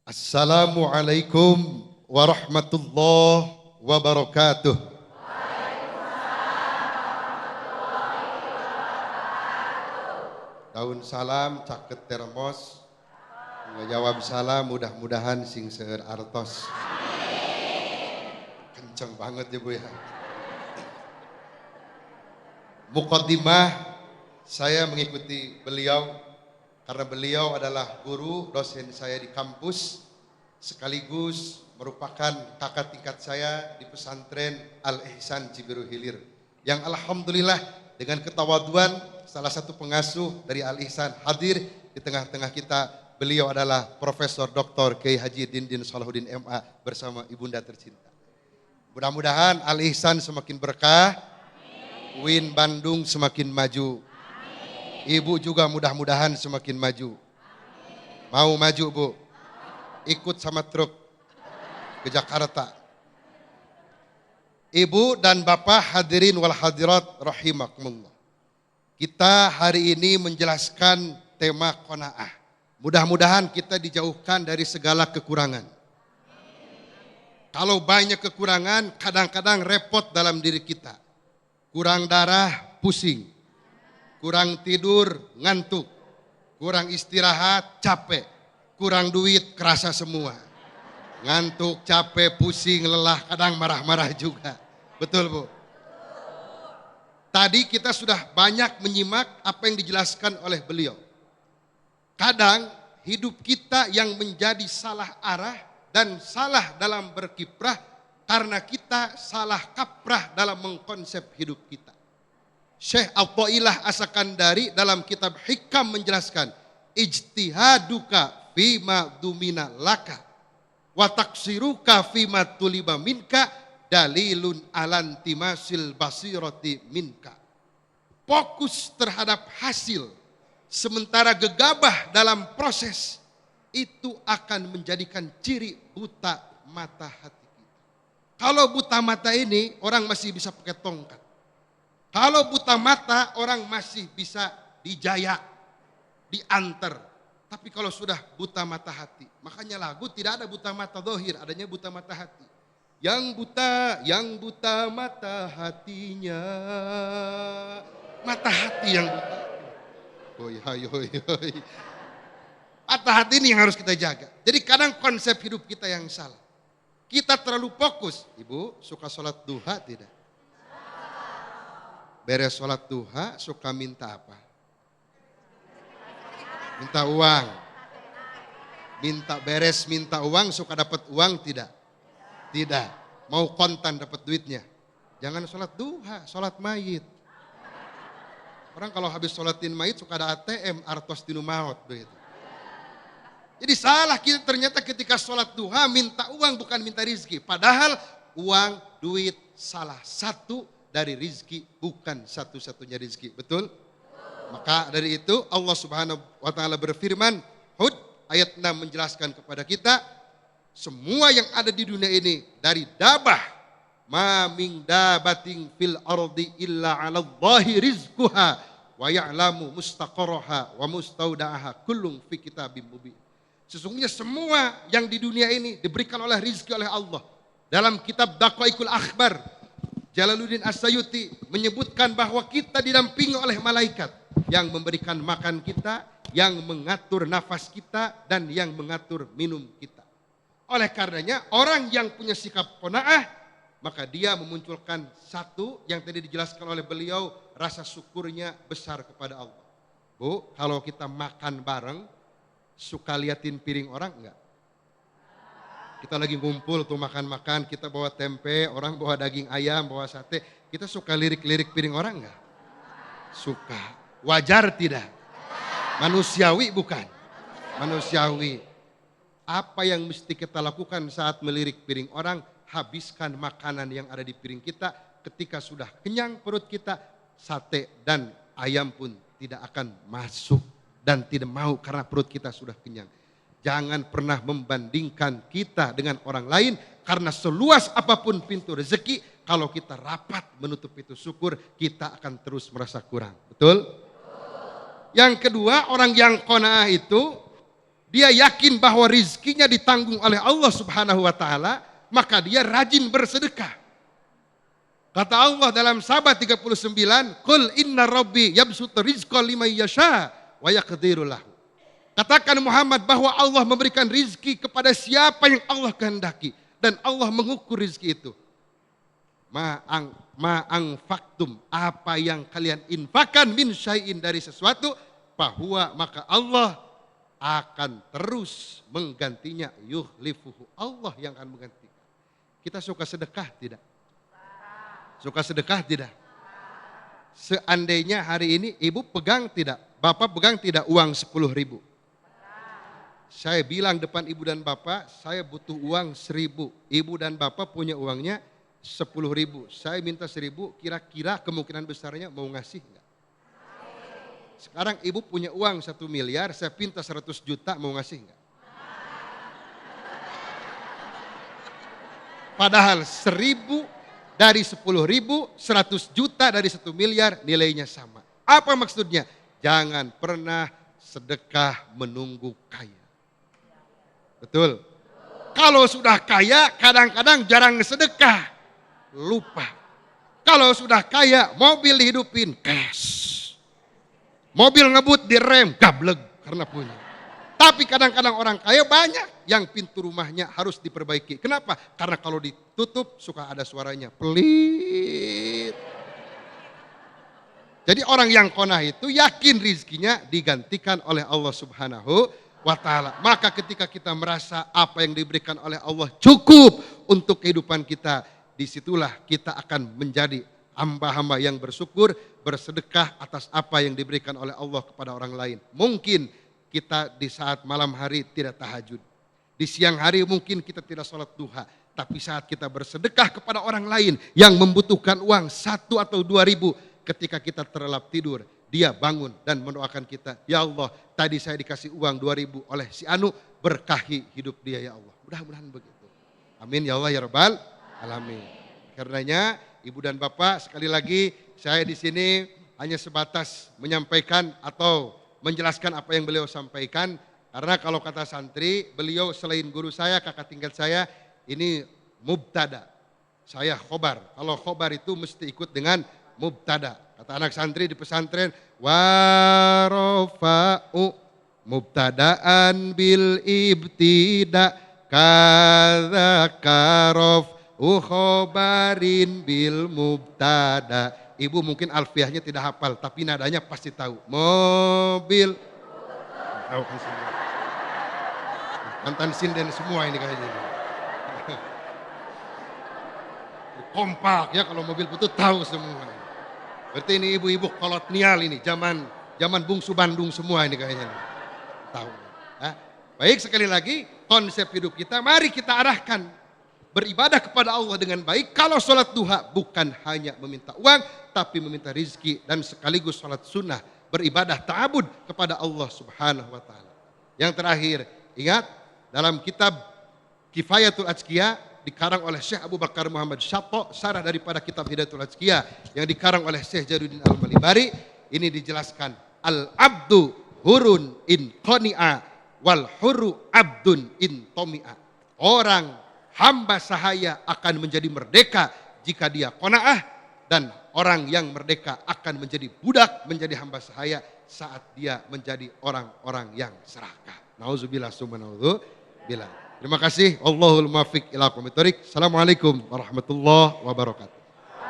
Assalamualaikum warahmatullahi wabarakatuh. Daun salam caket termos, ngejawab salam mudah-mudahan sing seueur artos. Kenceng banget ya Bu ya. Muqaddimah, saya mengikuti beliau karena beliau adalah guru dosen saya di kampus, sekaligus merupakan kakak tingkat saya di pesantren Al-Ihsan Cibiru Hilir. Yang alhamdulillah dengan ketawaduan salah satu pengasuh dari Al-Ihsan hadir di tengah-tengah kita. Beliau adalah Profesor Dr. Kiai Haji Dindin Salahuddin MA bersama ibunda tercinta. Mudah-mudahan Al-Ihsan semakin berkah, UIN Bandung semakin maju. Ibu juga mudah-mudahan semakin maju. Mau maju Bu? Ikut sama truk ke Jakarta. Ibu dan Bapak hadirin wal hadirat rahimakumullah. Kita hari ini menjelaskan tema qanaah. Mudah-mudahan kita dijauhkan dari segala kekurangan. Kalau banyak kekurangan, kadang-kadang repot dalam diri kita. Kurang darah, pusing. Kurang tidur, ngantuk. Kurang istirahat, capek. Kurang duit, kerasa semua. Ngantuk, capek, pusing, lelah, kadang marah-marah juga. Betul Bu? Tadi kita sudah banyak menyimak apa yang dijelaskan oleh beliau. Kadang hidup kita yang menjadi salah arah dan salah dalam berkiprah karena kita salah kaprah dalam mengkonsep hidup kita. Syekh Atha'illah As-Sakandari dalam kitab Hikam menjelaskan, ijtihaduka fima dumina laka wa taksiruka fima tuliba minka dalilun alan timasil basirati minka. Fokus terhadap hasil sementara gegabah dalam proses itu akan menjadikan ciri buta mata hati kita. Kalau buta mata ini orang masih bisa pakai tongkat. Kalau buta mata orang masih bisa dijaya, diantar. Tapi kalau sudah buta mata hati, makanya lagu tidak ada buta mata zahir, adanya buta mata hati. Yang buta mata hatinya, mata hati yang buta. Hoi. Mata hati ini yang harus kita jaga. Jadi kadang konsep hidup kita yang salah. Kita terlalu fokus. Ibu suka sholat duha tidak? Beres sholat duha suka minta apa? Minta uang. Minta uang suka dapat uang tidak? Tidak. Mau kontan dapat duitnya. Jangan sholat duha, sholat mayit. Orang kalau habis sholatin mayit suka ada ATM, artos tinu maut begitu. Jadi salah kita ternyata ketika sholat duha minta uang bukan minta rizki. Padahal uang, duit salah satu dari rizki, bukan satu-satunya rizki. Betul? Maka dari itu Allah Subhanahu wa ta'ala berfirman, Hud ayat 6 menjelaskan kepada kita, semua yang ada di dunia ini dari dabah, ma min dabatin fil ardi illa 'ala Allahi rizquha wa ya'lamu mustaqarraha wa mustauda'aha kullun fi kitabim mubin. Sesungguhnya semua yang di dunia ini diberikan oleh rizki oleh Allah. Dalam kitab Daqaiqul Akhbar, Jalaluddin As-Sayuti menyebutkan bahwa kita didampingi oleh malaikat yang memberikan makan kita, yang mengatur nafas kita, dan yang mengatur minum kita. Oleh karenanya orang yang punya sikap qanaah, maka dia memunculkan satu yang tadi dijelaskan oleh beliau, rasa syukurnya besar kepada Allah. Bu, kalau kita makan bareng, suka liatin piring orang enggak? Kita lagi ngumpul tuh makan-makan, kita bawa tempe, orang bawa daging ayam, bawa sate. Kita suka lirik-lirik piring orang enggak? Suka. Wajar tidak? Manusiawi bukan? Manusiawi. Apa yang mesti kita lakukan saat melirik piring orang? Habiskan makanan yang ada di piring kita. Ketika sudah kenyang perut kita, sate dan ayam pun tidak akan masuk. Dan tidak mau karena perut kita sudah kenyang. Jangan pernah membandingkan kita dengan orang lain. Karena seluas apapun pintu rezeki, kalau kita rapat menutup itu syukur, kita akan terus merasa kurang. Betul? Yang kedua, orang yang qanaah itu dia yakin bahwa rizkinya ditanggung oleh Allah Subhanahu wa taala, maka dia rajin bersedekah. Kata Allah dalam Sabah 39, "Qul inna rabbi yabsutu rizqa liman yasha wa yaqdiru lahu." Katakan Muhammad bahwa Allah memberikan rizki kepada siapa yang Allah kehendaki dan Allah mengukur rizki itu. Ma'ang faktum, apa yang kalian infakkan min syai'in dari sesuatu, bahwa maka Allah akan terus menggantinya, yukhlifuhu, Allah yang akan menggantikan. Kita suka sedekah tidak? Suka sedekah tidak? Seandainya hari ini ibu pegang tidak, bapak pegang tidak uang 10.000. Saya bilang depan ibu dan bapak, saya butuh uang 1.000. Ibu dan bapak punya uangnya 10.000. Saya minta 1.000, kira-kira kemungkinan besarnya mau ngasih enggak? Sekarang ibu punya uang 1 miliar, saya pinta 100 juta, mau ngasih enggak? Padahal 1.000 dari 10.000, 100 juta dari 1 miliar nilainya sama. Apa maksudnya? Jangan pernah sedekah menunggu kaya. Betul? Kalau sudah kaya kadang-kadang jarang sedekah, lupa. Kalau sudah kaya mobil dihidupin, cash. Mobil ngebut direm, gablek karena punya. Tapi kadang-kadang orang kaya banyak yang pintu rumahnya harus diperbaiki. Kenapa? Karena kalau ditutup suka ada suaranya, pelit. Jadi orang yang qanaah itu yakin rizkinya digantikan oleh Allah Subhanahu wa ta'ala. Maka ketika kita merasa apa yang diberikan oleh Allah cukup untuk kehidupan kita, disitulah kita akan menjadi hamba-hamba yang bersyukur, bersedekah atas apa yang diberikan oleh Allah kepada orang lain. Mungkin kita di saat malam hari tidak tahajud, di siang hari mungkin kita tidak sholat duha, tapi saat kita bersedekah kepada orang lain yang membutuhkan uang 1 atau 2.000, ketika kita terlelap tidur, dia bangun dan mendoakan kita, ya Allah, tadi saya dikasih uang 2.000 oleh si Anu, berkahi hidup dia ya Allah. Mudah-mudahan begitu. Amin ya Allah ya Rabbal alamin. Karenanya ibu dan bapak, sekali lagi saya di sini hanya sebatas menyampaikan atau menjelaskan apa yang beliau sampaikan. Karena kalau kata santri, beliau selain guru saya, kakak tingkat saya, ini mubtada. Saya khobar. Kalau khobar itu mesti ikut dengan mubtada. Kata anak santri di pesantren, warofa'u mubtadaan bil ibtida kadzakaraf khobarin bil mubtada. Ibu mungkin alfiahnya tidak hafal, tapi nadanya pasti tahu. Mobil. Tahu kan semua. Mantan sinden semua ini kayaknya. Kompak ya, kalau mobil itu tahu semua. Berarti ini ibu-ibu kolonial ini, zaman bungsu Bandung semua ini kayaknya. Tahu. Nah, baik, sekali lagi konsep hidup kita, mari kita arahkan beribadah kepada Allah dengan baik. Kalau sholat duha bukan hanya meminta uang, tapi meminta rizki dan sekaligus sholat sunnah, beribadah ta'abud kepada Allah Subhanahu wa ta'ala. Yang terakhir, ingat dalam kitab Kifayatul Azkiya dikarang oleh Syekh Abu Bakar Muhammad Syatto, sarah daripada kitab Hidayatul Azkiya yang dikarang oleh Syekh Jainuddin Al-Malibari, ini dijelaskan, al-abdu hurun in qani'a wal huru abdun in tomi'a. Orang hamba sahaya akan menjadi merdeka jika dia qanaah, dan orang yang merdeka akan menjadi budak, menjadi hamba sahaya saat dia menjadi orang-orang yang serakah. Nauzubillah summa naudzubillah. Terima kasih. Allahul muwaffiq ila aqwamit thoriq. Assalamualaikum warahmatullahi wabarakatuh.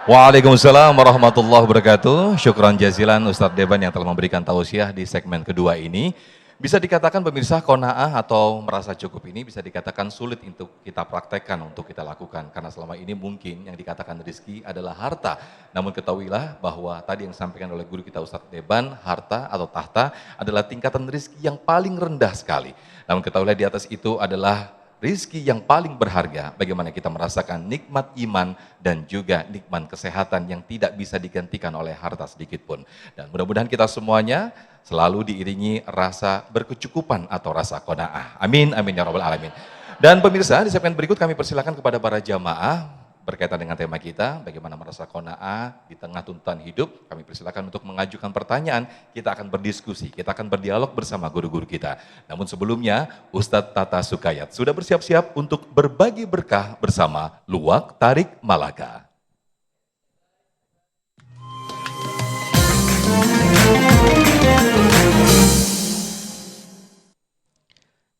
Waalaikumsalam warahmatullahi wabarakatuh. Syukran jazilan Ustadz Deban yang telah memberikan tausiah di segmen kedua ini. Bisa dikatakan pemirsa, qanaah atau merasa cukup ini bisa dikatakan sulit untuk kita praktekkan, untuk kita lakukan. Karena selama ini mungkin yang dikatakan rezeki adalah harta. Namun ketahuilah bahwa tadi yang disampaikan oleh guru kita Ustadz Deban, harta atau tahta adalah tingkatan rezeki yang paling rendah sekali. Namun ketahuilah di atas itu adalah rizki yang paling berharga, bagaimana kita merasakan nikmat iman dan juga nikmat kesehatan yang tidak bisa digantikan oleh harta sedikit pun. Dan mudah-mudahan kita semuanya selalu diiringi rasa berkecukupan atau rasa qanaah. Amin, amin ya rabbal alamin. Dan pemirsa, di segmen berikut kami persilakan kepada para jamaah berkaitan dengan tema kita, bagaimana merasa qanaah di tengah tuntutan hidup. Kami persilakan untuk mengajukan pertanyaan, kita akan berdiskusi, kita akan berdialog bersama guru-guru kita. Namun sebelumnya, Ustadz Tata Sukayat sudah bersiap-siap untuk berbagi berkah bersama Luwak Tarik Malaka.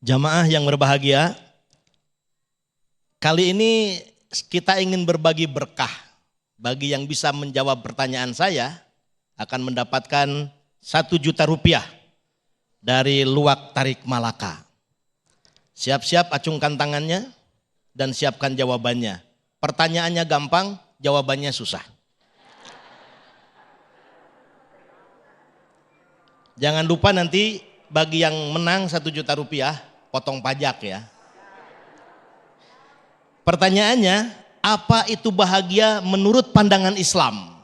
Jamaah yang berbahagia, kali ini kita ingin berbagi berkah. Bagi yang bisa menjawab pertanyaan saya akan mendapatkan 1 juta rupiah dari Luwak Tarik Malaka. Siap-siap acungkan tangannya dan siapkan jawabannya. Pertanyaannya gampang, jawabannya susah. Jangan lupa nanti bagi yang menang 1 juta rupiah, potong pajak ya. Pertanyaannya, apa itu bahagia menurut pandangan Islam?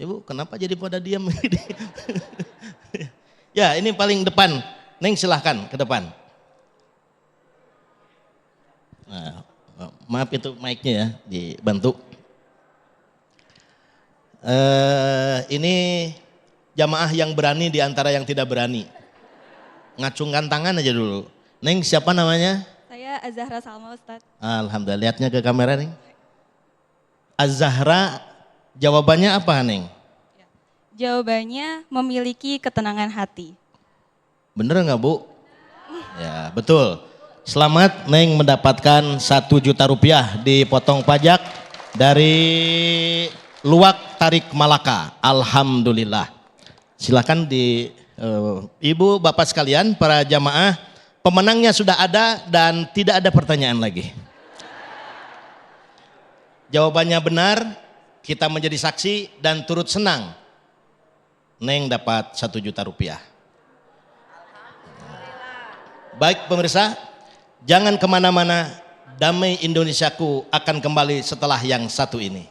Ibu, kenapa jadi pada diam? Ya, ini paling depan. Neng silahkan ke depan. Nah, maaf itu mic-nya ya, dibantu. Ini jamaah yang berani di antara yang tidak berani. Ngacungkan tangan aja dulu. Neng siapa namanya? Saya Azahra Salma Ustadz. Alhamdulillah, lihatnya ke kamera Neng. Azahra, jawabannya apa Neng? Jawabannya memiliki ketenangan hati. Bener nggak Bu? Ya betul. Selamat Neng mendapatkan 1 juta rupiah dipotong pajak dari Luwak Tarik Malaka. Alhamdulillah. Silakan di Ibu, Bapak sekalian, para jamaah, pemenangnya sudah ada dan tidak ada pertanyaan lagi. Jawabannya benar, kita menjadi saksi dan turut senang. Neng dapat 1 juta rupiah. Baik pemirsa, jangan kemana-mana, Damai Indonesiaku akan kembali setelah yang satu ini.